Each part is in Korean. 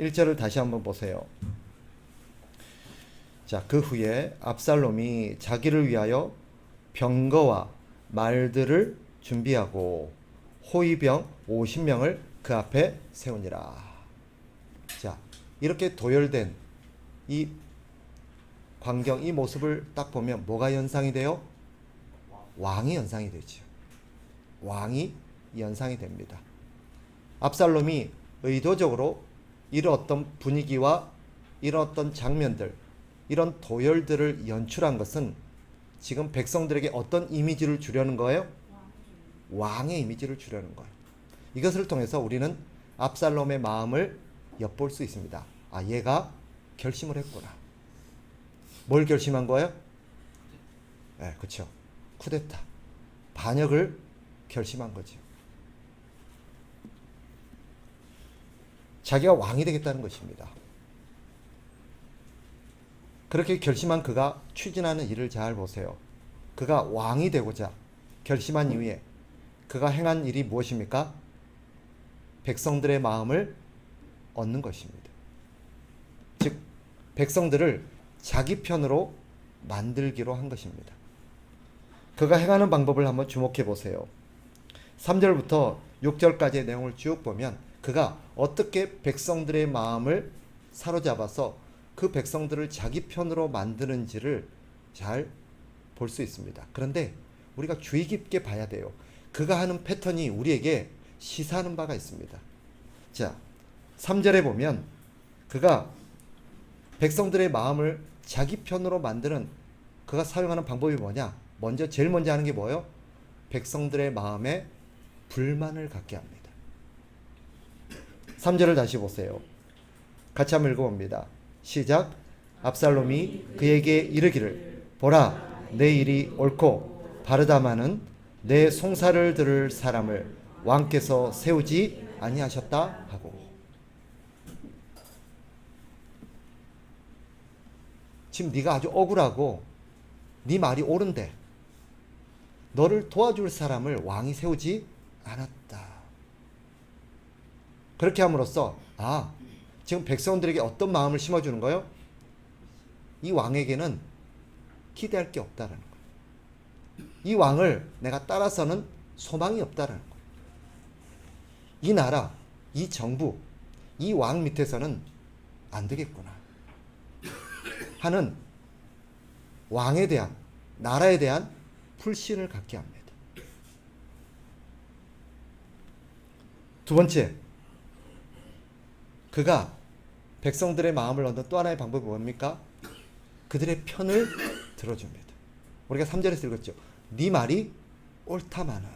1절을 다시 한번 보세요. 자, 그 후에 압살롬이 자기를 위하여 병거와 말들을 준비하고 호위병 50명을 그 앞에 세우니라. 자, 이렇게 도열된 이 광경, 이 모습을 딱 보면 뭐가 연상이 돼요? 왕이 연상이 되죠. 왕이 연상이 됩니다. 압살롬이 의도적으로 이런 어떤 분위기와 이런 어떤 장면들, 이런 도열들을 연출한 것은 지금 백성들에게 어떤 이미지를 주려는 거예요? 왕의 이미지를 주려는 거예요. 이것을 통해서 우리는 압살롬의 마음을 엿볼 수 있습니다. 아, 얘가 결심을 했구나. 뭘 결심한 거예요? 네, 그렇죠. 쿠데타, 반역을 결심한 거죠. 자기가 왕이 되겠다는 것입니다. 그렇게 결심한 그가 추진하는 일을 잘 보세요. 그가 왕이 되고자 결심한 이후에 그가 행한 일이 무엇입니까? 백성들의 마음을 얻는 것입니다. 즉, 백성들을 자기 편으로 만들기로 한 것입니다. 그가 행하는 방법을 한번 주목해 보세요. 3절부터 6절까지의 내용을 쭉 보면 그가 어떻게 백성들의 마음을 사로잡아서 그 백성들을 자기 편으로 만드는지를 잘 볼 수 있습니다. 그런데 우리가 주의 깊게 봐야 돼요. 그가 하는 패턴이 우리에게 시사하는 바가 있습니다. 자, 3절에 보면 그가 백성들의 마음을 자기 편으로 만드는 그가 사용하는 방법이 뭐냐? 제일 먼저 하는 게 뭐예요? 백성들의 마음에 불만을 갖게 합니다. 3절을 다시 보세요. 같이 한번 읽어봅니다. 시작. 압살롬이 그에게 이르기를 보라, 내 일이 옳고 바르다마는 내 송사를 들을 사람을 왕께서 세우지 아니하셨다 하고. 지금 네가 아주 억울하고 네 말이 옳은데 너를 도와줄 사람을 왕이 세우지 않았다. 그렇게 함으로써 지금 백성들에게 어떤 마음을 심어주는 거예요? 이 왕에게는 기대할 게 없다라는 거예요. 이 왕을 내가 따라서는 소망이 없다라는 거예요. 이 나라, 이 정부, 이 왕 밑에서는 안 되겠구나 하는 왕에 대한, 나라에 대한 불신을 갖게 합니다. 두 번째, 그가 백성들의 마음을 얻는 또 하나의 방법이 뭡니까? 그들의 편을 들어줍니다. 우리가 3절에서 읽었죠. 네 말이 옳다마는,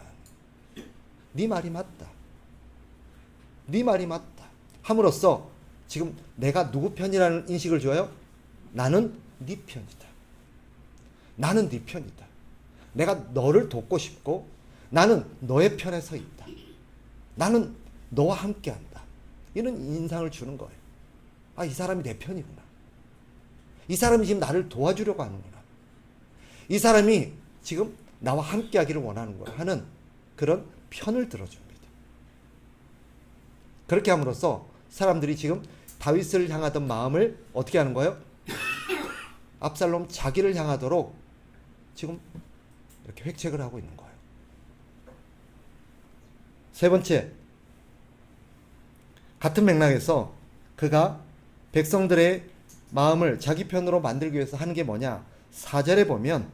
네 말이 맞다, 네 말이 맞다 함으로써 지금 내가 누구 편이라는 인식을 줘요? 나는 네 편이다. 나는 네 편이다. 내가 너를 돕고 싶고 나는 너의 편에 서 있다. 나는 너와 함께한다. 이런 인상을 주는 거예요. 이 사람이 내 편이구나. 이 사람이 지금 나를 도와주려고 하는구나. 이 사람이 지금 나와 함께하기를 원하는구나 하는 그런 편을 들어줍니다. 그렇게 함으로써 사람들이 지금 다윗을 향하던 마음을 어떻게 하는 거예요? 압살롬 자기를 향하도록 지금 이렇게 획책을 하고 있는 거예요. 세 번째, 같은 맥락에서 그가 백성들의 마음을 자기 편으로 만들기 위해서 하는 게 뭐냐? 4절에 보면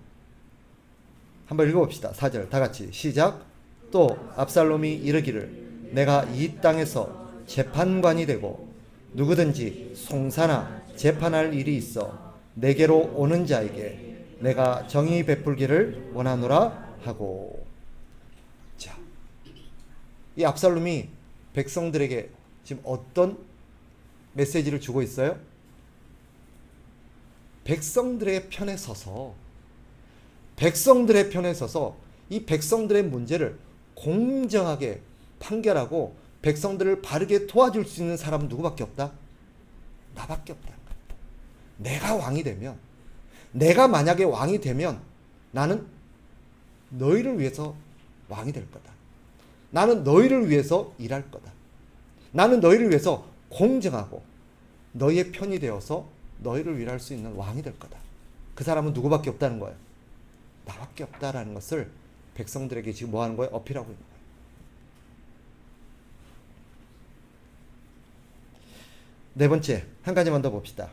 한번 읽어봅시다. 4절 다 같이 시작. 또 압살롬이 이르기를 내가 이 땅에서 재판관이 되고 누구든지 송사나 재판할 일이 있어 내게로 오는 자에게 내가 정의 베풀기를 원하노라 하고. 자, 이 압살롬이 백성들에게 지금 어떤 메시지를 주고 있어요? 백성들의 편에 서서 이 백성들의 문제를 공정하게 판결하고 백성들을 바르게 도와줄 수 있는 사람은 누구밖에 없다? 나밖에 없다. 내가 왕이 되면, 내가 만약에 왕이 되면 나는 너희를 위해서 왕이 될 거다. 나는 너희를 위해서 일할 거다. 나는 너희를 위해서 공정하고 너희의 편이 되어서 너희를 위할 수 있는 왕이 될 거다. 그 사람은 누구밖에 없다는 거예요. 나밖에 없다라는 것을 백성들에게 지금 뭐 하는 거예요? 어필하고 있는 거예요. 네 번째, 한 가지만 더 봅시다.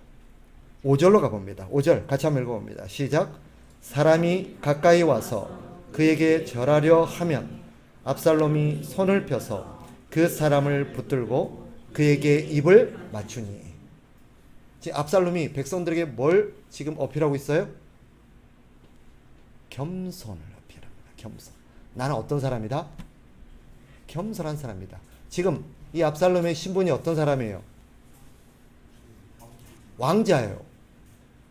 5절로 가봅니다. 5절 같이 한번 읽어봅니다. 시작. 사람이 가까이 와서 그에게 절하려 하면 압살롬이 손을 펴서 그 사람을 붙들고 그에게 입을 맞추니. 지금 압살롬이 백성들에게 뭘 지금 어필하고 있어요? 겸손을 어필합니다. 겸손. 나는 어떤 사람이다? 겸손한 사람이다. 지금 이 압살롬의 신분이 어떤 사람이에요? 왕자예요.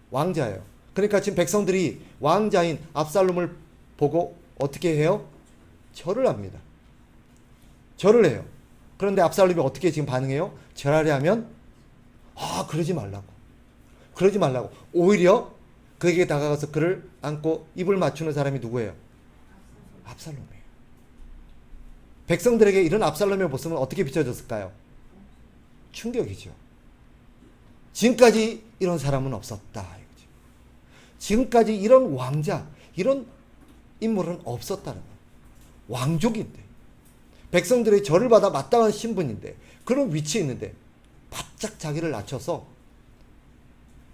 왕자예요. 그러니까 지금 백성들이 왕자인 압살롬을 보고 어떻게 해요? 절을 합니다. 절을 해요. 그런데 압살롬이 어떻게 지금 반응해요? 절하려 하면 그러지 말라고. 그러지 말라고. 오히려 그에게 다가가서 그를 안고 입을 맞추는 사람이 누구예요? 압살롬이에요. 백성들에게 이런 압살롬의 모습은 어떻게 비춰졌을까요? 충격이죠. 지금까지 이런 사람은 없었다. 이거죠. 지금까지 이런 왕자, 이런 인물은 없었다는 거예요. 왕족인데, 백성들의 절을 받아 마땅한 신분인데, 그런 위치에 있는데 바짝 자기를 낮춰서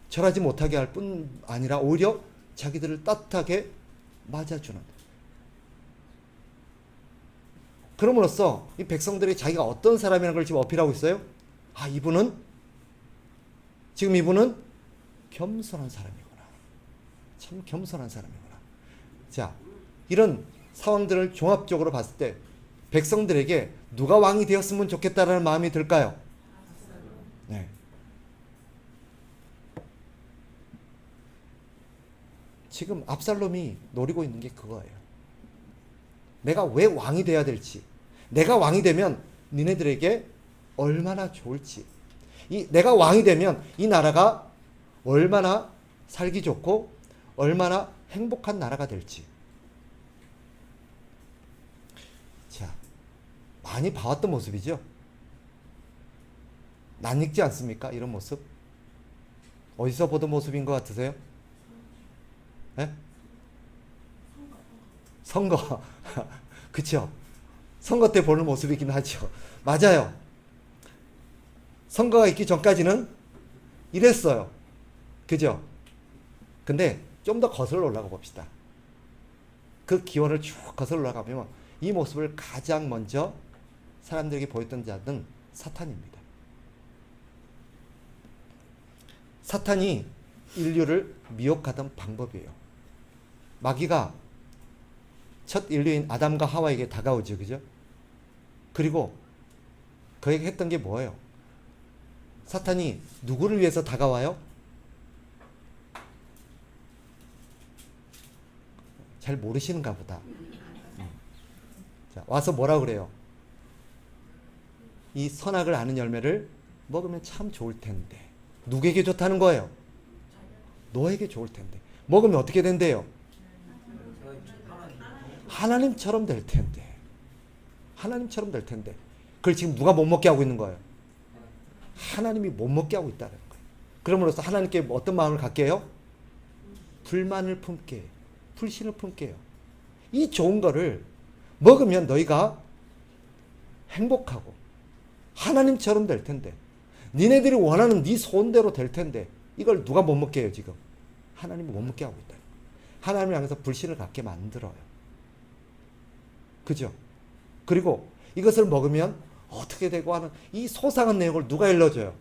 절하지 못하게 할 뿐 아니라 오히려 자기들을 따뜻하게 맞아주는. 그럼으로써 이 백성들이 자기가 어떤 사람이라는 걸 지금 어필하고 있어요. 이분은 겸손한 사람이구나. 참 겸손한 사람이구나. 자, 이런 상황들을 종합적으로 봤을 때 백성들에게 누가 왕이 되었으면 좋겠다라는 마음이 들까요? 네. 지금 압살롬이 노리고 있는 게 그거예요. 내가 왜 왕이 돼야 될지, 내가 왕이 되면 니네들에게 얼마나 좋을지, 내가 왕이 되면 이 나라가 얼마나 살기 좋고 얼마나 행복한 나라가 될지. 자, 많이 봐왔던 모습이죠. 낯익지 않습니까? 이런 모습. 어디서 보던 모습인 것 같으세요? 네? 선거. 그쵸? 선거 때 보는 모습이긴 하죠. 맞아요. 선거가 있기 전까지는 이랬어요. 그죠? 근데 좀 더 거슬러 올라가 봅시다. 그 기원을 쭉 거슬러 올라가면 이 모습을 가장 먼저 사람들에게 보였던 자는 사탄입니다. 사탄이 인류를 미혹하던 방법이에요. 마귀가 첫 인류인 아담과 하와에게 다가오죠. 그죠? 그리고 그에게 했던 게 뭐예요? 사탄이 누구를 위해서 다가와요? 잘 모르시는가 보다. 자, 와서 뭐라 그래요? 이 선악을 아는 열매를 먹으면 참 좋을 텐데. 누구에게 좋다는 거예요? 너에게 좋을 텐데. 먹으면 어떻게 된대요? 하나님처럼 될 텐데. 하나님처럼 될 텐데. 그걸 지금 누가 못 먹게 하고 있는 거예요? 하나님이 못 먹게 하고 있다는 거예요. 그러므로써 하나님께 어떤 마음을 갖게 해요? 불만을 품게 해요. 불신을 품게 해요. 이 좋은 거를 먹으면 너희가 행복하고 하나님처럼 될 텐데, 니네들이 원하는 네 소원대로 될 텐데, 이걸 누가 못 먹게 해요? 지금 하나님이 못 먹게 하고 있다는 거예요. 하나님을 향해서 불신을 갖게 만들어요. 그죠? 그리고 이것을 먹으면 어떻게 되고 하는 이 소상한 내용을 누가 일러줘요?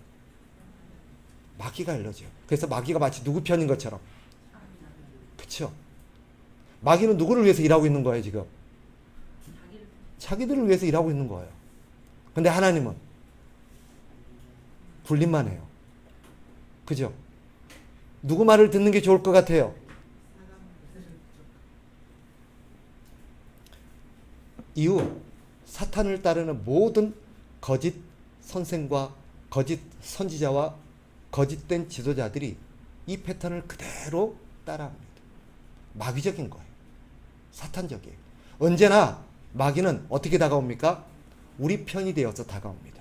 마귀가 일러줘요. 그래서 마귀가 마치 누구 편인 것처럼. 그쵸? 마귀는 누구를 위해서 일하고 있는 거예요, 지금? 자기들을 위해서 일하고 있는 거예요. 근데 하나님은 불림만 해요. 그죠? 누구 말을 듣는 게 좋을 것 같아요? 이후 사탄을 따르는 모든 거짓 선생과 거짓 선지자와 거짓된 지도자들이 이 패턴을 그대로 따라합니다. 마귀적인 거예요. 사탄적이에요. 언제나 마귀는 어떻게 다가옵니까? 우리 편이 되어서 다가옵니다.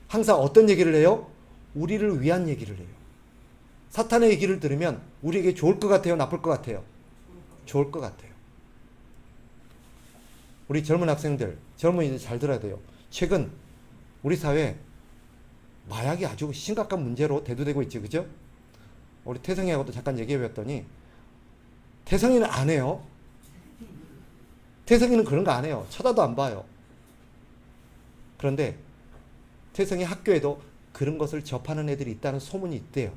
항상 어떤 얘기를 해요? 우리를 위한 얘기를 해요. 사탄의 얘기를 들으면 우리에게 좋을 것 같아요? 나쁠 것 같아요? 좋을 것 같아요. 우리 젊은 학생들, 젊은이들 잘 들어야 돼요. 최근 우리 사회 마약이 아주 심각한 문제로 대두되고 있지, 그죠? 우리 태성이하고도 잠깐 얘기해봤더니 태성이는 안 해요. 태성이는 그런 거 안 해요. 쳐다도 안 봐요. 그런데 태성이 학교에도 그런 것을 접하는 애들이 있다는 소문이 있대요.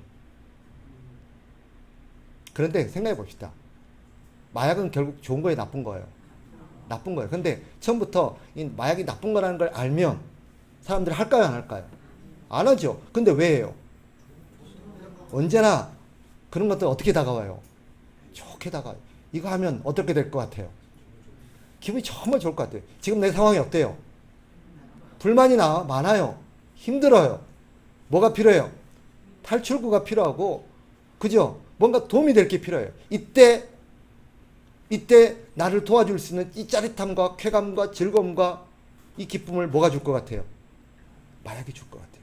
그런데 생각해 봅시다. 마약은 결국 좋은 거예요, 나쁜 거예요? 나쁜 거예요. 근데 처음부터 이 마약이 나쁜 거라는 걸 알면 사람들이 할까요, 안 할까요? 안 하죠. 근데 왜 해요? 언제나 그런 것들 어떻게 다가와요? 좋게 다가와요. 이거 하면 어떻게 될 것 같아요? 기분이 정말 좋을 것 같아요. 지금 내 상황이 어때요? 불만이 많아요. 힘들어요. 뭐가 필요해요? 탈출구가 필요하고, 그죠? 뭔가 도움이 될 게 필요해요. 이때 나를 도와줄 수 있는 이 짜릿함과 쾌감과 즐거움과 이 기쁨을 뭐가 줄 것 같아요? 마약이 줄 것 같아요.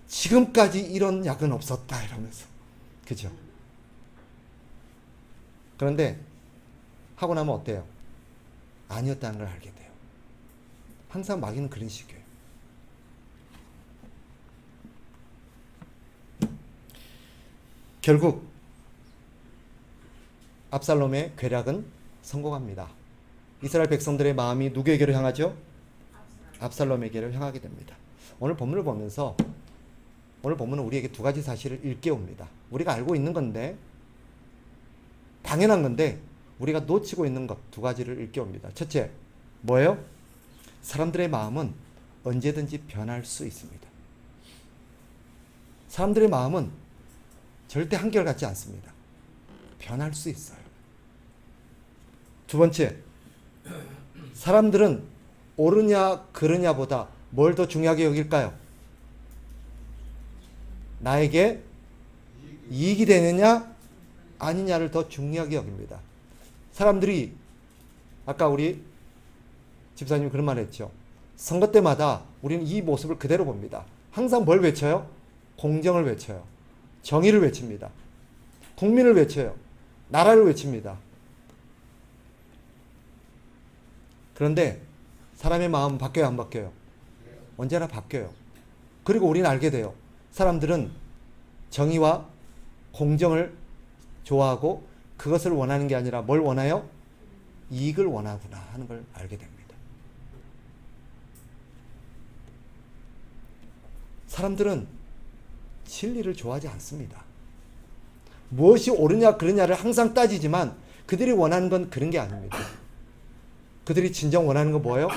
지금까지 이런 약은 없었다 이러면서. 그죠? 그런데 하고 나면 어때요? 아니었다는 걸 알게 돼요. 항상 마귀는 그런 식이에요. 결국 압살롬의 괴략은 성공합니다. 이스라엘 백성들의 마음이 누구에게로 향하죠? 압살롬에게로 향하게 됩니다. 오늘 본문을 보면서 오늘 본문은 우리에게 두 가지 사실을 일깨웁니다. 우리가 알고 있는 건데 당연한 건데 우리가 놓치고 있는 것 두 가지를 일깨웁니다. 첫째, 뭐예요? 사람들의 마음은 언제든지 변할 수 있습니다. 사람들의 마음은 절대 한결같지 않습니다. 변할 수 있어요. 두 번째, 사람들은 옳으냐 그르냐보다 뭘 더 중요하게 여길까요? 나에게 이익이 되느냐 아니냐를 더 중요하게 여깁니다. 사람들이 아까 우리 집사님이 그런 말 했죠. 선거 때마다 우리는 이 모습을 그대로 봅니다. 항상 뭘 외쳐요? 공정을 외쳐요. 정의를 외칩니다. 국민을 외쳐요. 나라를 외칩니다. 그런데 사람의 마음은 바뀌어요, 안 바뀌어요? 언제나 바뀌어요. 그리고 우리는 알게 돼요. 사람들은 정의와 공정을 좋아하고 그것을 원하는 게 아니라 뭘 원해요? 이익을 원하구나 하는 걸 알게 됩니다. 사람들은 진리를 좋아하지 않습니다. 무엇이 옳으냐 그르냐를 항상 따지지만 그들이 원하는 건 그런 게 아닙니다. 그들이 진정 원하는 건 뭐예요?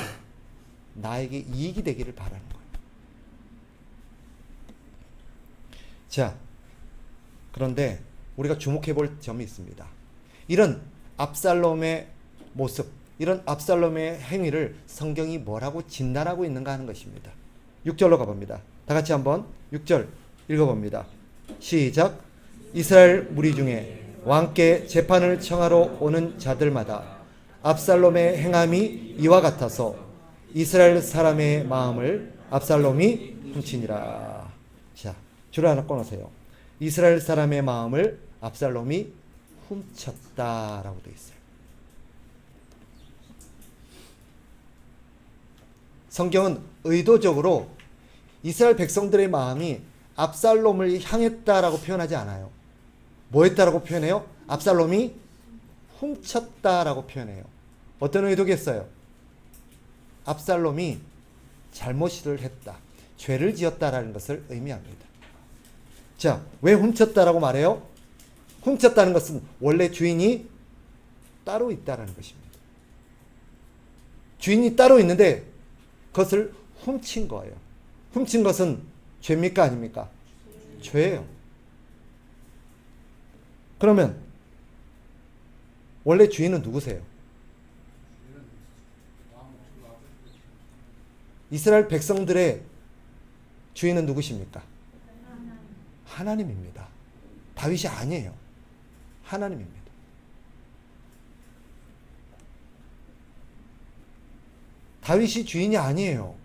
나에게 이익이 되기를 바라는 거예요. 자, 그런데 우리가 주목해 볼 점이 있습니다. 이런 압살롬의 모습, 이런 압살롬의 행위를 성경이 뭐라고 진단하고 있는가 하는 것입니다. 6절로 가봅니다. 다 같이 한번 6절 읽어봅니다. 시작. 이스라엘 무리 중에 왕께 재판을 청하러 오는 자들마다 압살롬의 행함이 이와 같아서 이스라엘 사람의 마음을 압살롬이 훔치니라. 자, 줄을 하나 꺼놓으세요. 이스라엘 사람의 마음을 압살롬이 훔쳤다라고 되어 있어요. 성경은 의도적으로 이스라엘 백성들의 마음이 압살롬을 향했다라고 표현하지 않아요. 뭐 했다라고 표현해요? 압살롬이 훔쳤다라고 표현해요. 어떤 의도겠어요? 압살롬이 잘못을 했다, 죄를 지었다라는 것을 의미합니다. 자, 왜 훔쳤다라고 말해요? 훔쳤다는 것은 원래 주인이 따로 있다라는 것입니다. 주인이 따로 있는데 그것을 훔친 거예요. 훔친 것은 죄입니까 아닙니까? 죄예요. 그러면 원래 주인은 누구세요? 이스라엘 백성들의 주인은 누구십니까? 하나님입니다. 다윗이 아니에요. 하나님입니다. 다윗이 주인이 아니에요.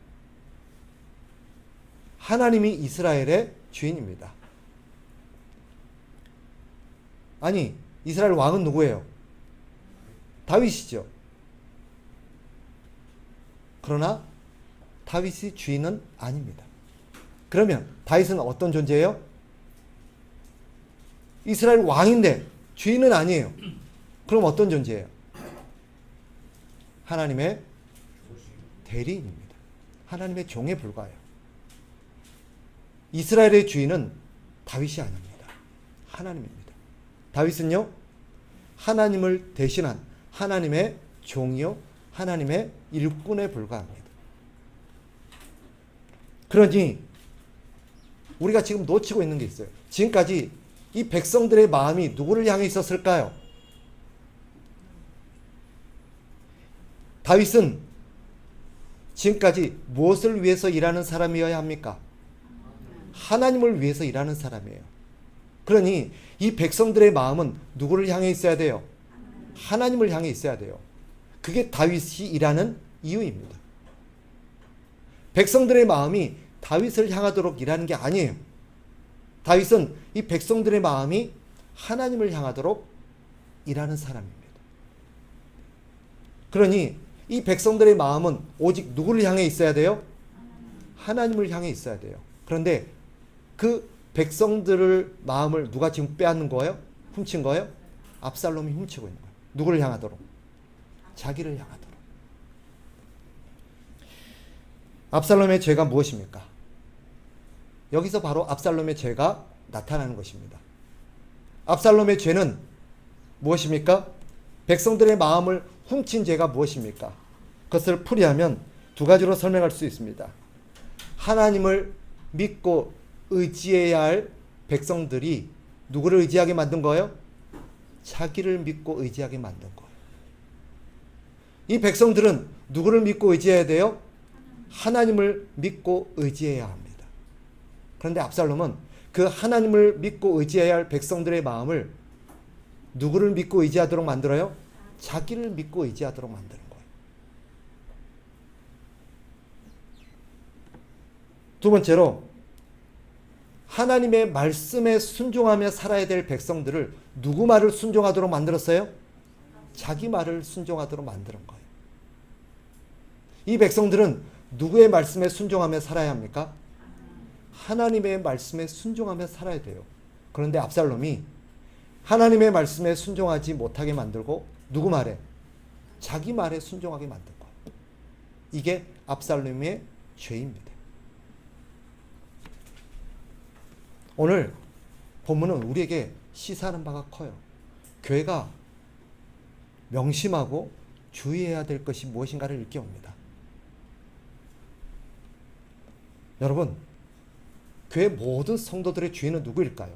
하나님이 이스라엘의 주인입니다. 아니, 이스라엘 왕은 누구예요? 다윗이죠. 그러나 다윗이 주인은 아닙니다. 그러면 다윗은 어떤 존재예요? 이스라엘 왕인데 주인은 아니에요. 그럼 어떤 존재예요? 하나님의 대리인입니다. 하나님의 종에 불과해요. 이스라엘의 주인은 다윗이 아닙니다. 하나님입니다. 다윗은요, 하나님을 대신한 하나님의 종이요, 하나님의 일꾼에 불과합니다. 그러니 우리가 지금 놓치고 있는 게 있어요. 지금까지 이 백성들의 마음이 누구를 향해 있었을까요? 다윗은 지금까지 무엇을 위해서 일하는 사람이어야 합니까? 하나님을 위해서 일하는 사람이에요. 그러니 이 백성들의 마음은 누구를 향해 있어야 돼요? 하나님을 향해 있어야 돼요. 그게 다윗이 일하는 이유입니다. 백성들의 마음이 다윗을 향하도록 일하는 게 아니에요. 다윗은 이 백성들의 마음이 하나님을 향하도록 일하는 사람입니다. 그러니 이 백성들의 마음은 오직 누구를 향해 있어야 돼요? 하나님을 향해 있어야 돼요. 그런데 그 백성들의 마음을 누가 지금 빼앗는 거예요? 훔친 거예요? 압살롬이 훔치고 있는 거예요. 누구를 향하도록? 자기를 향하도록. 압살롬의 죄가 무엇입니까? 여기서 바로 압살롬의 죄가 나타나는 것입니다. 압살롬의 죄는 무엇입니까? 백성들의 마음을 훔친 죄가 무엇입니까? 그것을 풀이하면 두 가지로 설명할 수 있습니다. 하나님을 믿고 의지해야 할 백성들이 누구를 의지하게 만든 거예요? 자기를 믿고 의지하게 만든 거예요. 이 백성들은 누구를 믿고 의지해야 돼요? 하나님을 믿고 의지해야 합니다. 그런데 압살롬은 그 하나님을 믿고 의지해야 할 백성들의 마음을 누구를 믿고 의지하도록 만들어요? 자기를 믿고 의지하도록 만드는 거예요. 두 번째로 하나님의 말씀에 순종하며 살아야 될 백성들을 누구 말을 순종하도록 만들었어요? 자기 말을 순종하도록 만드는 거예요. 이 백성들은 누구의 말씀에 순종하며 살아야 합니까? 하나님의 말씀에 순종하며 살아야 돼요. 그런데 압살롬이 하나님의 말씀에 순종하지 못하게 만들고 누구 말에? 자기 말에 순종하게 만든 거예요. 이게 압살롬의 죄입니다. 오늘 본문은 우리에게 시사하는 바가 커요. 교회가 명심하고 주의해야 될 것이 무엇인가를 일깨웁니다. 여러분, 교회 모든 성도들의 주인은 누구일까요?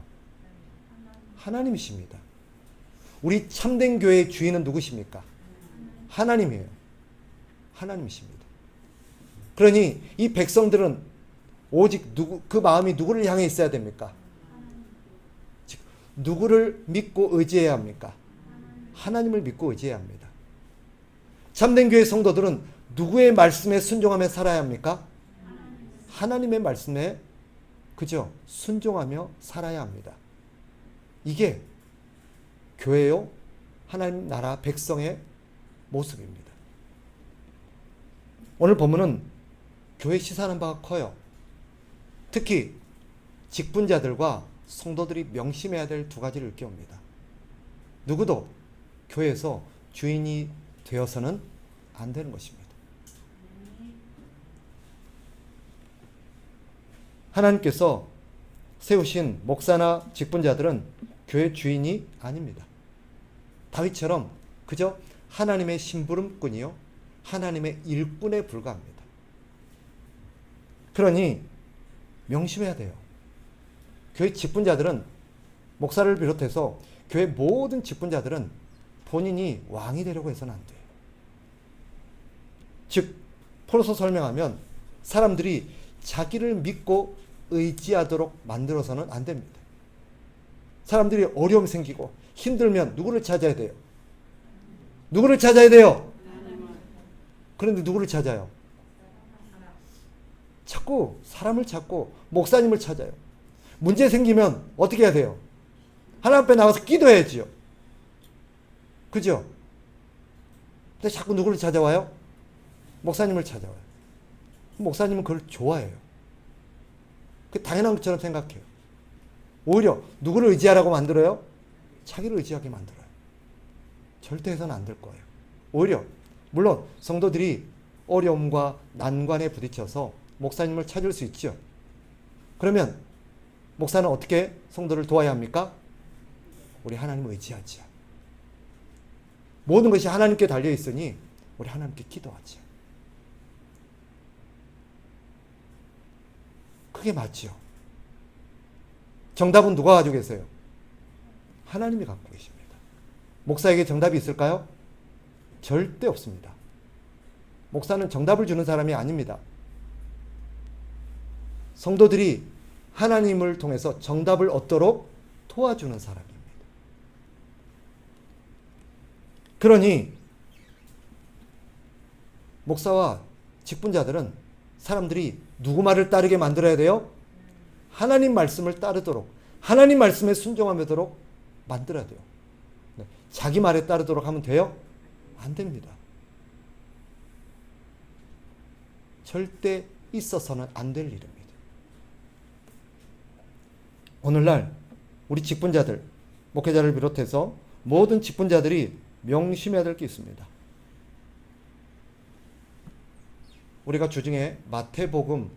하나님이십니다. 우리 참된 교회의 주인은 누구십니까? 하나님이에요. 하나님이십니다. 그러니 이 백성들은 오직 그 마음이 누구를 향해 있어야 됩니까? 즉, 누구를 믿고 의지해야 합니까? 하나님을 믿고 의지해야 합니다. 참된 교회 성도들은 누구의 말씀에 순종하며 살아야 합니까? 하나님의 말씀에, 그죠? 순종하며 살아야 합니다. 이게 교회요, 하나님 나라 백성의 모습입니다. 오늘 본문은 교회 시사하는 바가 커요. 특히 직분자들과 성도들이 명심해야 될 두 가지를 일깨웁니다. 누구도 교회에서 주인이 되어서는 안 되는 것입니다. 하나님께서 세우신 목사나 직분자들은 교회 주인이 아닙니다. 다윗처럼 그저 하나님의 심부름꾼이요, 하나님의 일꾼에 불과합니다. 그러니 명심해야 돼요. 교회 직분자들은, 목사를 비롯해서 교회 모든 직분자들은 본인이 왕이 되려고 해서는 안 돼요. 즉, 포로서 설명하면 사람들이 자기를 믿고 의지하도록 만들어서는 안 됩니다. 사람들이 어려움 생기고 힘들면 누구를 찾아야 돼요? 누구를 찾아야 돼요? 그런데 누구를 찾아요? 자꾸 사람을 찾고 목사님을 찾아요. 문제 생기면 어떻게 해야 돼요? 하나님 앞에 나가서 기도해야지요. 그죠? 근데 자꾸 누구를 찾아와요? 목사님을 찾아와요. 목사님은 그걸 좋아해요. 그 당연한 것처럼 생각해요. 오히려 누구를 의지하라고 만들어요? 자기를 의지하게 만들어요. 절대 해서는 안 될 거예요. 오히려 물론 성도들이 어려움과 난관에 부딪혀서 목사님을 찾을 수 있죠. 그러면 목사는 어떻게 성도를 도와야 합니까? 우리 하나님을 의지하죠. 모든 것이 하나님께 달려 있으니 우리 하나님께 기도하죠. 그게 맞죠. 정답은 누가 가지고 계세요? 하나님이 갖고 계십니다. 목사에게 정답이 있을까요? 절대 없습니다. 목사는 정답을 주는 사람이 아닙니다. 성도들이 하나님을 통해서 정답을 얻도록 도와주는 사람입니다. 그러니 목사와 직분자들은 사람들이 누구 말을 따르게 만들어야 돼요? 하나님 말씀을 따르도록, 하나님 말씀에 순종하도록 만들어야 돼요. 자기 말에 따르도록 하면 돼요? 안 됩니다. 절대 있어서는 안 될 일입니다. 오늘날 우리 직분자들, 목회자를 비롯해서 모든 직분자들이 명심해야 될 게 있습니다. 우리가 주중에 마태복음,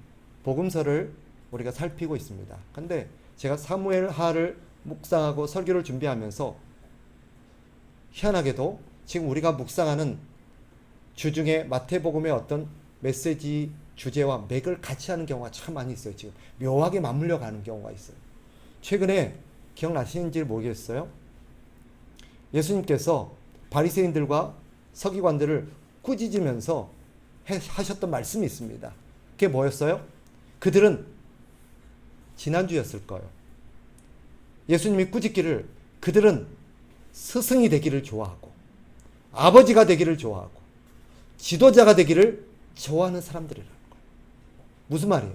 복음서를 우리가 살피고 있습니다. 근데 제가 사무엘하를 묵상하고 설교를 준비하면서 희한하게도 지금 우리가 묵상하는 주중에 마태복음의 어떤 메시지 주제와 맥을 같이 하는 경우가 참 많이 있어요. 지금 묘하게 맞물려 가는 경우가 있어요. 최근에 기억나시는지 모르겠어요. 예수님께서 바리새인들과 서기관들을 꾸짖으면서 하셨던 말씀이 있습니다. 그게 뭐였어요? 그들은 지난주였을 거예요. 예수님이 꾸짖기를 그들은 스승이 되기를 좋아하고 아버지가 되기를 좋아하고 지도자가 되기를 좋아하는 사람들이라는 거예요. 무슨 말이에요?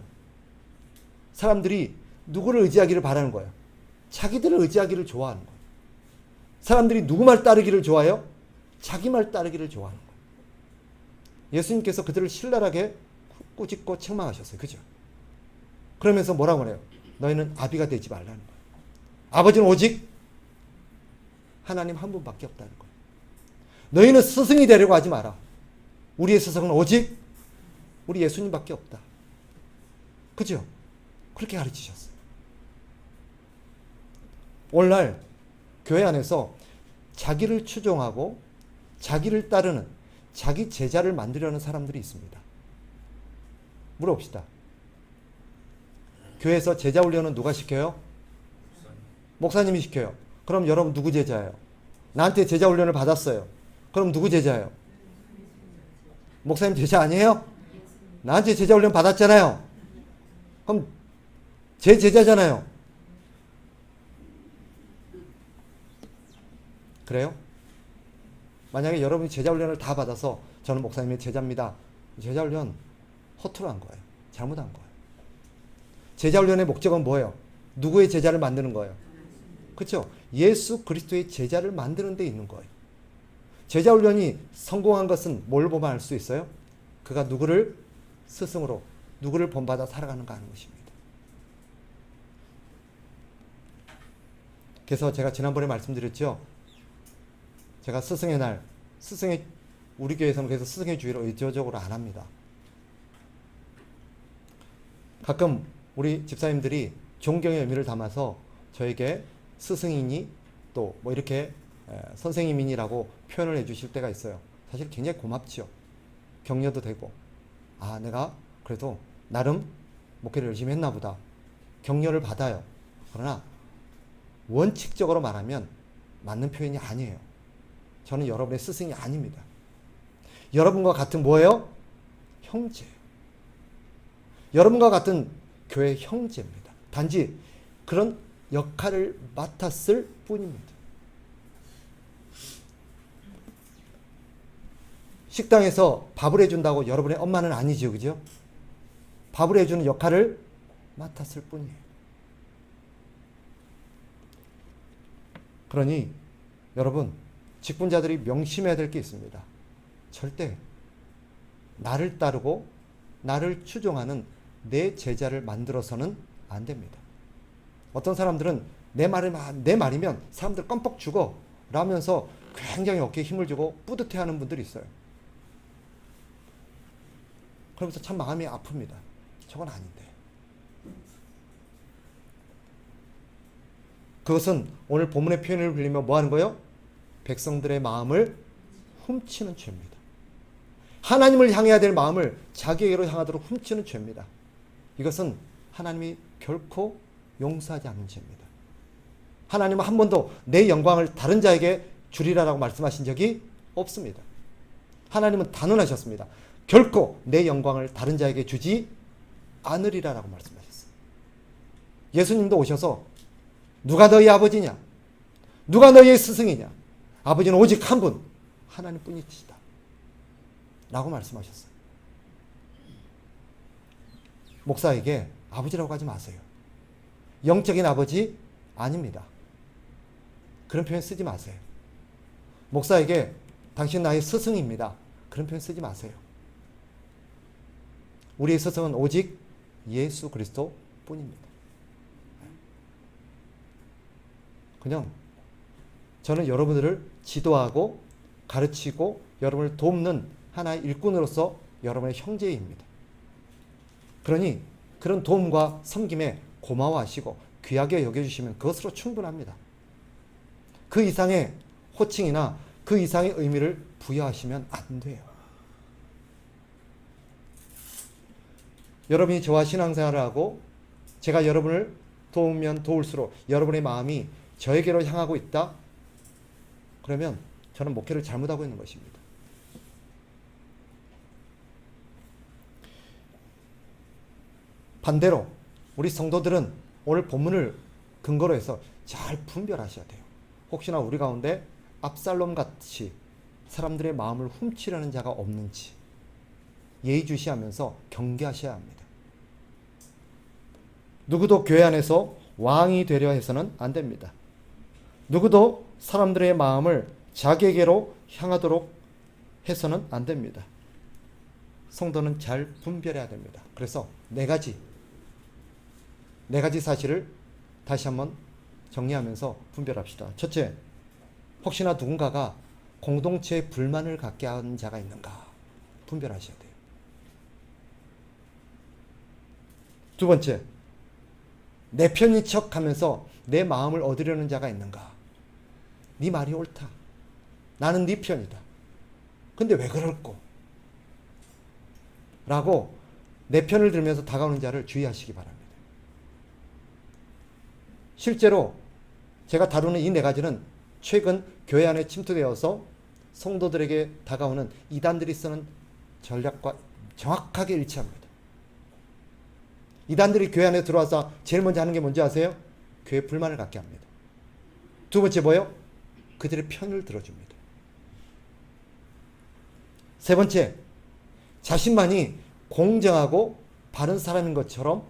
사람들이 누구를 의지하기를 바라는 거예요? 자기들을 의지하기를 좋아하는 거예요. 사람들이 누구 말 따르기를 좋아해요? 자기 말 따르기를 좋아하는 거예요. 예수님께서 그들을 신랄하게 꾸짖고 책망하셨어요. 그죠? 그러면서 뭐라고 해요? 너희는 아비가 되지 말라는 거예요. 아버지는 오직 하나님 한 분밖에 없다는 거예요. 너희는 스승이 되려고 하지 마라. 우리의 스승은 오직 우리 예수님밖에 없다. 그죠? 그렇게 가르치셨어요. 오늘날 교회 안에서 자기를 추종하고 자기를 따르는 자기 제자를 만들려는 사람들이 있습니다. 물어봅시다. 교회에서 제자 훈련은 누가 시켜요? 목사님이 시켜요. 그럼 여러분 누구 제자예요? 나한테 제자 훈련을 받았어요. 그럼 누구 제자예요? 목사님 제자 아니에요? 나한테 제자 훈련 받았잖아요. 그럼 제 제자잖아요. 그래요? 만약에 여러분이 제자 훈련을 다 받아서 저는 목사님의 제자입니다. 제자 훈련 허투루 한 거예요. 잘못한 거예요. 제자 훈련의 목적은 뭐예요? 누구의 제자를 만드는 거예요? 그렇죠? 예수 그리스도의 제자를 만드는 데 있는 거예요. 제자 훈련이 성공한 것은 뭘 보면 알 수 있어요? 그가 누구를 스승으로, 누구를 본받아 살아가는가 하는 것입니다. 그래서 제가 지난번에 말씀드렸죠. 제가 스승의 날, 우리 교회에서는 그래서 스승의 주의를 의도적으로 안 합니다. 가끔 우리 집사님들이 존경의 의미를 담아서 저에게 스승이니 또 뭐 이렇게 선생님이니라고 표현을 해주실 때가 있어요. 사실 굉장히 고맙죠. 격려도 되고, 아, 내가 그래도 나름 목회를 열심히 했나 보다. 격려를 받아요. 그러나 원칙적으로 말하면 맞는 표현이 아니에요. 저는 여러분의 스승이 아닙니다. 여러분과 같은 뭐예요? 형제예요. 여러분과 같은 교회 형제입니다. 단지 그런 역할을 맡았을 뿐입니다. 식당에서 밥을 해준다고 여러분의 엄마는 아니죠, 그죠? 밥을 해주는 역할을 맡았을 뿐이에요. 그러니 여러분, 직분자들이 명심해야 될 게 있습니다. 절대 나를 따르고 나를 추종하는 내 제자를 만들어서는 안 됩니다. 어떤 사람들은 내 말이면 사람들 껌뻑 죽어 라면서 굉장히 어깨에 힘을 주고 뿌듯해하는 분들이 있어요. 그러면서 참 마음이 아픕니다. 저건 아닌데. 그것은 오늘 본문의 표현을 빌리며 뭐 하는 거예요? 백성들의 마음을 훔치는 죄입니다. 하나님을 향해야 될 마음을 자기에게로 향하도록 훔치는 죄입니다. 이것은 하나님이 결코 용서하지 않는 죄입니다. 하나님은 한 번도 내 영광을 다른 자에게 주리라라고 말씀하신 적이 없습니다. 하나님은 단언하셨습니다. 결코 내 영광을 다른 자에게 주지 않으리라라고 말씀하셨어요. 예수님도 오셔서 누가 너희 아버지냐? 누가 너희의 스승이냐? 아버지는 오직 한 분, 하나님뿐이시다 라고 말씀하셨어요. 목사에게 아버지라고 하지 마세요. 영적인 아버지 아닙니다. 그런 표현 쓰지 마세요. 목사에게 당신 나의 스승입니다. 그런 표현 쓰지 마세요. 우리의 스승은 오직 예수 그리스도 뿐입니다. 그냥 저는 여러분들을 지도하고 가르치고 여러분을 돕는 하나의 일꾼으로서 여러분의 형제입니다. 그러니 그런 도움과 섬김에 고마워하시고 귀하게 여겨주시면 그것으로 충분합니다. 그 이상의 호칭이나 그 이상의 의미를 부여하시면 안 돼요. 여러분이 저와 신앙생활을 하고 제가 여러분을 도우면 도울수록 여러분의 마음이 저에게로 향하고 있다? 그러면 저는 목회를 잘못하고 있는 것입니다. 반대로 우리 성도들은 오늘 본문을 근거로 해서 잘 분별하셔야 돼요. 혹시나 우리 가운데 압살롬 같이 사람들의 마음을 훔치려는 자가 없는지 예의주시하면서 경계하셔야 합니다. 누구도 교회 안에서 왕이 되려 해서는 안 됩니다. 누구도 사람들의 마음을 자기에게로 향하도록 해서는 안 됩니다. 성도는 잘 분별해야 됩니다. 그래서 네 가지 사실을 다시 한번 정리하면서 분별합시다. 첫째, 혹시나 누군가가 공동체에 불만을 갖게 하는 자가 있는가 분별하셔야 돼요. 두 번째, 내 편인 척하면서 내 마음을 얻으려는 자가 있는가. 네 말이 옳다. 나는 네 편이다. 근데 왜 그럴꼬? 라고 내 편을 들면서 다가오는 자를 주의하시기 바랍니다. 실제로 제가 다루는 이 네 가지는 최근 교회 안에 침투되어서 성도들에게 다가오는 이단들이 쓰는 전략과 정확하게 일치합니다. 이단들이 교회 안에 들어와서 제일 먼저 하는 게 뭔지 아세요? 교회 불만을 갖게 합니다. 두 번째 뭐예요? 그들의 편을 들어줍니다. 세 번째, 자신만이 공정하고 바른 사람인 것처럼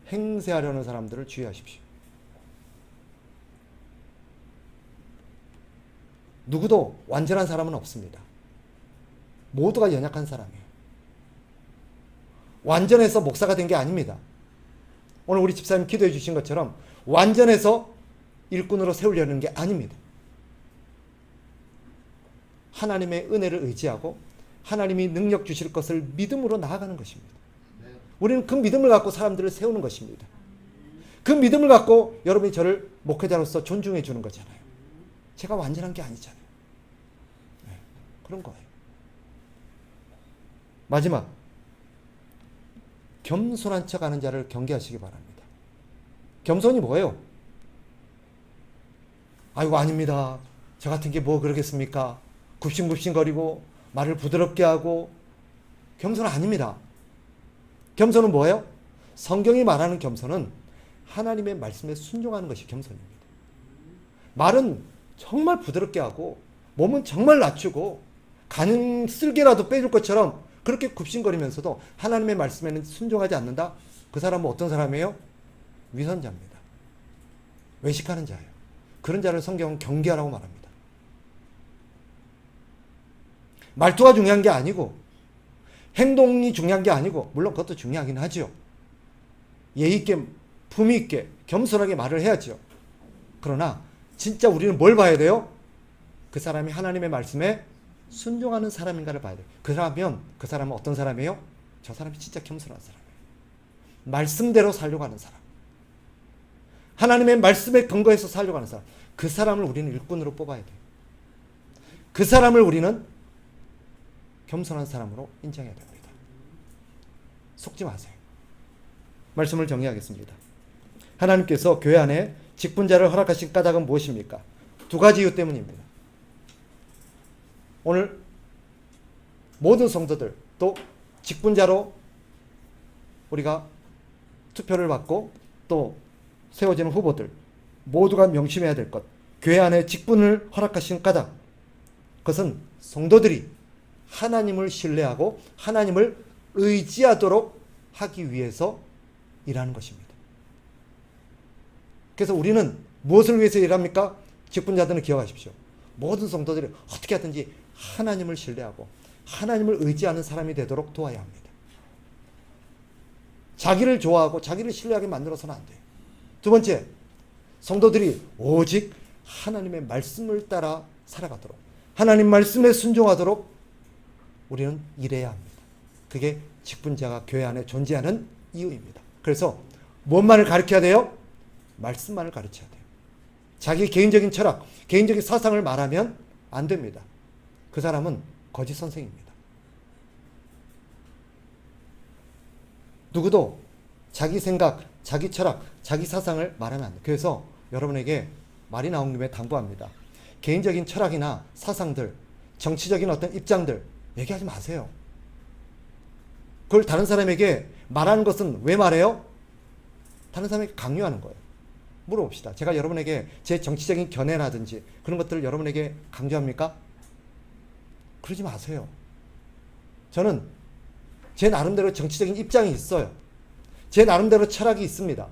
행세하려는 사람들을 주의하십시오. 누구도 완전한 사람은 없습니다. 모두가 연약한 사람이에요. 완전해서 목사가 된 게 아닙니다. 오늘 우리 집사님 기도해 주신 것처럼 완전해서 일꾼으로 세우려는 게 아닙니다. 하나님의 은혜를 의지하고 하나님이 능력 주실 것을 믿음으로 나아가는 것입니다. 우리는 그 믿음을 갖고 사람들을 세우는 것입니다. 그 믿음을 갖고 여러분이 저를 목회자로서 존중해 주는 거잖아요. 제가 완전한 게 아니잖아요. 네, 그런 거예요. 마지막, 겸손한 척하는 자를 경계하시기 바랍니다. 겸손이 뭐예요? 아이고 아닙니다. 저 같은 게 뭐 그러겠습니까? 굽신굽신거리고 말을 부드럽게 하고. 겸손은 아닙니다. 겸손은 뭐예요? 성경이 말하는 겸손은 하나님의 말씀에 순종하는 것이 겸손입니다. 말은 정말 부드럽게 하고 몸은 정말 낮추고 가는 쓸개라도 빼줄 것처럼 그렇게 굽신거리면서도 하나님의 말씀에는 순종하지 않는다? 그 사람은 어떤 사람이에요? 위선자입니다. 외식하는 자예요. 그런 자를 성경은 경계하라고 말합니다. 말투가 중요한 게 아니고 행동이 중요한 게 아니고, 물론 그것도 중요하긴 하죠. 예의 있게, 품위 있게, 겸손하게 말을 해야죠. 그러나 진짜 우리는 뭘 봐야 돼요? 그 사람이 하나님의 말씀에 순종하는 사람인가를 봐야 돼요. 그러면 그 사람은 어떤 사람이에요? 저 사람이 진짜 겸손한 사람이에요. 말씀대로 살려고 하는 사람. 하나님의 말씀에 근거해서 살려고 하는 사람. 그 사람을 우리는 일꾼으로 뽑아야 돼요. 그 사람을 우리는 겸손한 사람으로 인정해야 됩니다. 속지 마세요. 말씀을 정리하겠습니다. 하나님께서 교회 안에 직분자를 허락하신 까닭은 무엇입니까? 두 가지 이유 때문입니다. 오늘 모든 성도들, 또 직분자로 우리가 투표를 받고 또 세워지는 후보들 모두가 명심해야 될 것, 교회 안에 직분을 허락하신 까닭, 그것은 성도들이 하나님을 신뢰하고 하나님을 의지하도록 하기 위해서 일하는 것입니다. 그래서 우리는 무엇을 위해서 일합니까? 직분자들은 기억하십시오. 모든 성도들이 어떻게 하든지 하나님을 신뢰하고 하나님을 의지하는 사람이 되도록 도와야 합니다. 자기를 좋아하고 자기를 신뢰하게 만들어서는 안 돼요. 두 번째, 성도들이 오직 하나님의 말씀을 따라 살아가도록, 하나님 말씀에 순종하도록 우리는 일해야 합니다. 그게 직분자가 교회 안에 존재하는 이유입니다. 그래서 무엇만을 가르쳐야 돼요? 말씀만을 가르쳐야 돼요. 자기 개인적인 철학, 개인적인 사상을 말하면 안 됩니다. 그 사람은 거짓 선생입니다. 누구도 자기 생각, 자기 철학, 자기 사상을 말하면 안 돼요. 그래서 여러분에게 말이 나온 김에 당부합니다. 개인적인 철학이나 사상들, 정치적인 어떤 입장들 얘기하지 마세요. 그걸 다른 사람에게 말하는 것은 왜 말해요? 다른 사람에게 강요하는 거예요. 물어봅시다. 제가 여러분에게 제 정치적인 견해라든지 그런 것들을 여러분에게 강조합니까? 그러지 마세요. 저는 제 나름대로 정치적인 입장이 있어요. 제 나름대로 철학이 있습니다.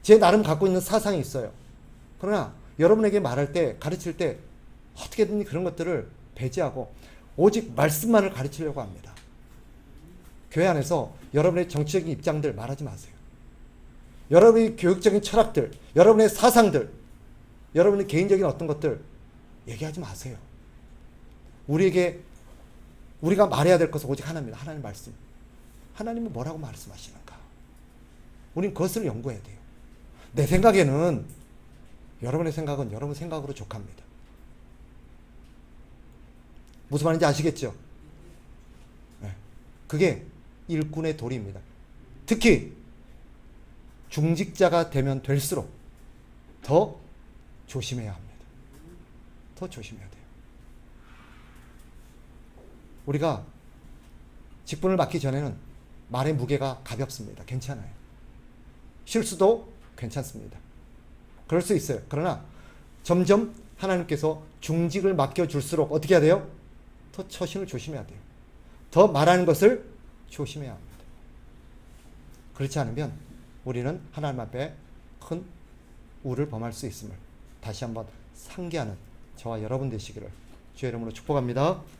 제 나름 갖고 있는 사상이 있어요. 그러나 여러분에게 말할 때, 가르칠 때 어떻게든 그런 것들을 배제하고 오직 말씀만을 가르치려고 합니다. 교회 안에서 여러분의 정치적인 입장들 말하지 마세요. 여러분의 교육적인 철학들, 여러분의 사상들, 여러분의 개인적인 어떤 것들 얘기하지 마세요. 우리가 말해야 될 것은 오직 하나입니다. 하나님 말씀. 하나님은 뭐라고 말씀하시는가? 우린 그것을 연구해야 돼요. 내 생각에는 여러분의 생각은 여러분 생각으로 족합니다. 무슨 말인지 아시겠죠? 네. 그게 일꾼의 도리입니다. 특히 중직자가 되면 될수록 더 조심해야 합니다. 더 조심해야 돼요. 우리가 직분을 맡기 전에는 말의 무게가 가볍습니다. 괜찮아요. 실수도 괜찮습니다. 그럴 수 있어요. 그러나 점점 하나님께서 중직을 맡겨줄수록 어떻게 해야 돼요? 더 처신을 조심해야 돼요. 더 말하는 것을 조심해야 합니다. 그렇지 않으면 우리는 하나님 앞에 큰 우를 범할 수 있음을 다시 한번 상기하는 저와 여러분 되시기를 주의 이름으로 축복합니다.